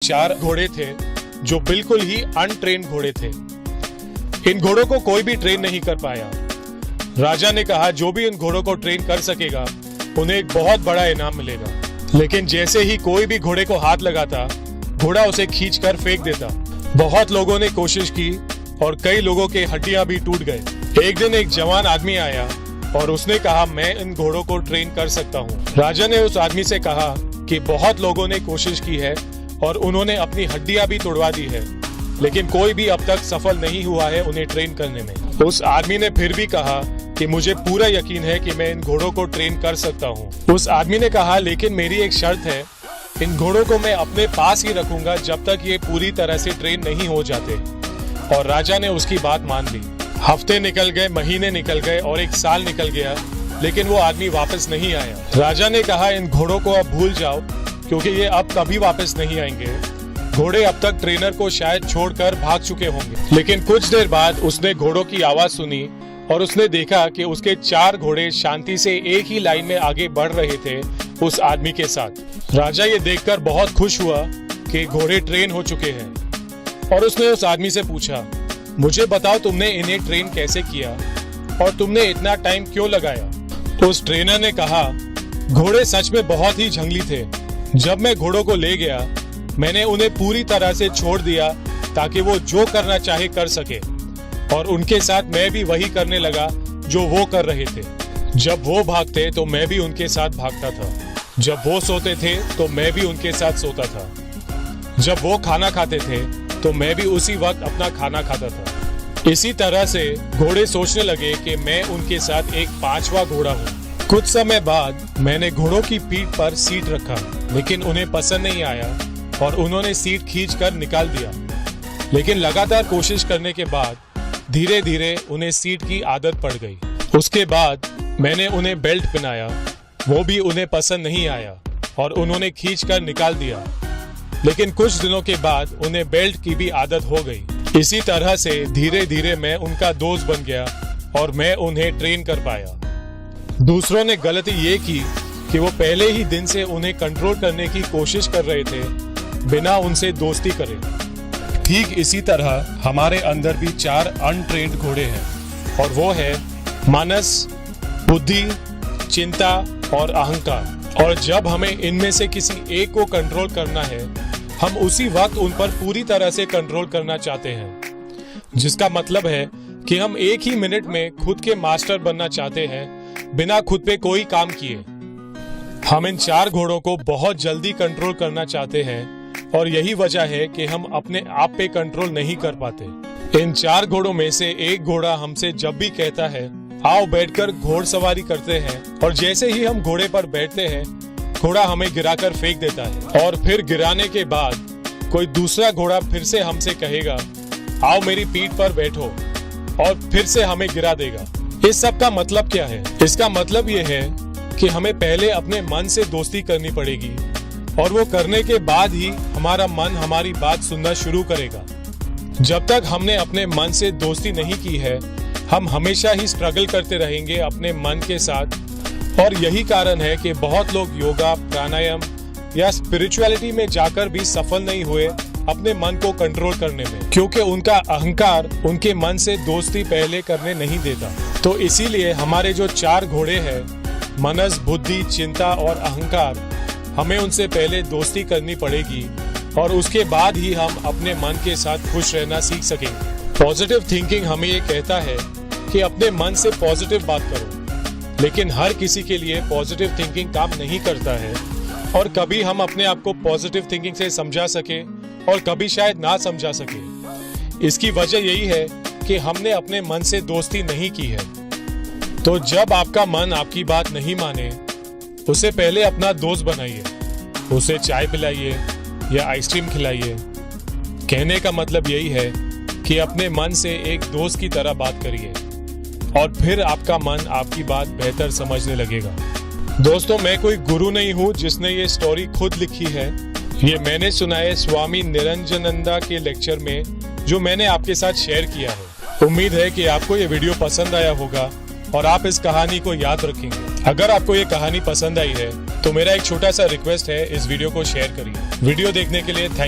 4 घोड़े थे जो बिल्कुल ही अनट्रेन्ड घोड़े थे। इन घोड़ों को कोई भी ट्रेन नहीं कर पाया। राजा ने कहा जो भी इन घोड़ों को ट्रेन कर सकेगा उन्हें एक बहुत बड़ा इनाम मिलेगा। लेकिन जैसे ही कोई भी घोड़े को हाथ लगाता, घोड़ा उसे खींचकर फेंक देता। बहुत लोगों ने कोशिश की और कई लोगों के हड्डियां भी टूट गए। एक दिन एक जवान आदमी आया और उसने कहा मैं इन घोड़ों को ट्रेन कर सकता हूँ। राजा ने उस आदमी से कहा कि बहुत लोगों ने कोशिश की है और उन्होंने अपनी हड्डियां भी तोड़वा दी है, लेकिन कोई भी अब तक सफल नहीं हुआ है उन्हें ट्रेन करने में। उस आदमी ने फिर भी कहा कि मुझे पूरा यकीन है कि मैं इन घोड़ों को ट्रेन कर सकता हूँ। उस आदमी ने कहा लेकिन मेरी एक शर्त है, इन घोड़ों को मैं अपने पास ही रखूंगा जब तक ये पूरी तरह से ट्रेन नहीं हो जाते। और राजा ने उसकी बात मान ली। हफ्ते निकल गए, महीने निकल गए और 1 साल निकल गया, लेकिन वो आदमी वापस नहीं आया। राजा ने कहा इन घोड़ों को अब भूल जाओ क्योंकि ये अब कभी वापस नहीं आएंगे। घोड़े अब तक ट्रेनर को शायद छोड़कर भाग चुके होंगे। लेकिन कुछ देर बाद उसने घोड़ों की आवाज सुनी और उसने देखा कि उसके 4 घोड़े शांति से एक ही लाइन में आगे बढ़ रहे थे उस आदमी के साथ। राजा ये देखकर बहुत खुश हुआ कि घोड़े ट्रेन हो चुके हैं और उसने उस आदमी से पूछा मुझे बताओ तुमने इन्हें ट्रेन कैसे किया और तुमने इतना टाइम क्यों लगाया। उस ट्रेनर ने कहा घोड़े सच में बहुत ही जंगली थे। जब मैं घोड़ों को ले गया मैंने उन्हें पूरी तरह से छोड़ दिया ताकि वो जो करना चाहे कर सके, और उनके साथ मैं भी वही करने लगा जो वो कर रहे थे। जब वो भागते तो मैं भी उनके साथ भागता था, जब वो सोते थे तो मैं भी उनके साथ सोता था, जब वो खाना खाते थे तो मैं भी उसी वक्त अपना खाना खाता था। इसी तरह से घोड़े सोचने लगे कि मैं उनके साथ एक 5वां घोड़ा हूँ। कुछ समय बाद मैंने घोड़ों की पीठ पर सीट रखा, लेकिन उन्हें पसंद नहीं आया और उन्होंने सीट खींचकर निकाल दिया। लेकिन लगातार कोशिश करने के बाद धीरे धीरे उन्हें सीट की आदत पड़ गई। उसके बाद मैंने उन्हें बेल्ट पहनाया, वो भी उन्हें पसंद नहीं आया और उन्होंने खींचकर निकाल दिया। लेकिन कुछ दिनों के बाद उन्हें बेल्ट की भी आदत हो गई। इसी तरह से धीरे धीरे मैं उनका दोस्त बन गया और मैं उन्हें ट्रेन कर पाया। दूसरों ने गलती ये की कि वो पहले ही दिन से उन्हें कंट्रोल करने की कोशिश कर रहे थे बिना उनसे दोस्ती करे। ठीक इसी तरह हमारे अंदर भी 4 अनट्रेन्ड घोड़े हैं और वो है मानस, बुद्धि, चिंता और अहंकार। और जब हमें इनमें से किसी एक को कंट्रोल करना है, हम उसी वक्त उन पर पूरी तरह से कंट्रोल करना चाहते हैं, जिसका मतलब है कि हम एक ही मिनट में खुद के मास्टर बनना चाहते हैं बिना खुद पे कोई काम किए। हम इन 4 घोड़ों को बहुत जल्दी कंट्रोल करना चाहते हैं और यही वजह है कि हम अपने आप पे कंट्रोल नहीं कर पाते। इन 4 घोड़ों में से एक घोड़ा हमसे जब भी कहता है आओ बैठकर घोड़सवारी करते हैं, और जैसे ही हम घोड़े पर बैठते हैं घोड़ा हमें गिराकर फेंक देता है। और फिर गिराने के बाद कोई दूसरा घोड़ा फिर से हमसे कहेगा आओ मेरी पीठ पर बैठो, और फिर से हमें गिरा देगा। इस सब का मतलब क्या है? इसका मतलब ये है कि हमें पहले अपने मन से दोस्ती करनी पड़ेगी और वो करने के बाद ही हमारा मन हमारी बात सुनना शुरू करेगा। जब तक हमने अपने मन से दोस्ती नहीं की है, हम हमेशा ही स्ट्रगल करते रहेंगे अपने मन के साथ। और यही कारण है कि बहुत लोग योगा, प्राणायाम या स्पिरिचुअलिटी में जाकर भी सफल नहीं हुए अपने मन को कंट्रोल करने में, क्योंकि उनका अहंकार उनके मन से दोस्ती पहले करने नहीं देता। तो इसीलिए हमारे जो 4 घोड़े हैं, मनस, बुद्धि, चिंता और अहंकार, हमें उनसे पहले दोस्ती करनी पड़ेगी और उसके बाद ही हम अपने मन के साथ खुश रहना सीख सकेंगे। पॉजिटिव थिंकिंग हमें ये कहता है कि अपने मन से पॉजिटिव बात करो, लेकिन हर किसी के लिए पॉजिटिव थिंकिंग काम नहीं करता है और कभी हम अपने आप को पॉजिटिव थिंकिंग से समझा सके और कभी शायद ना समझा सके। इसकी वजह यही है कि हमने अपने मन से दोस्ती नहीं की है। तो जब आपका मन आपकी बात नहीं माने, उसे पहले अपना दोस्त बनाइए, उसे चाय पिलाइए या आइसक्रीम खिलाइए। कहने का मतलब यही है कि अपने मन से एक दोस्त की तरह बात करिए और फिर आपका मन आपकी बात बेहतर समझने लगेगा। दोस्तों, मैं कोई गुरु नहीं हूँ जिसने ये स्टोरी खुद लिखी है। ये मैंने सुना है स्वामी निरंजनंदा के लेक्चर में, जो मैंने आपके साथ शेयर किया है। उम्मीद है कि आपको ये वीडियो पसंद आया होगा और आप इस कहानी को याद रखेंगे। अगर आपको ये कहानी पसंद आई है तो मेरा एक छोटा सा रिक्वेस्ट है, इस वीडियो को शेयर करिए। वीडियो देखने के लिए थैंक यू।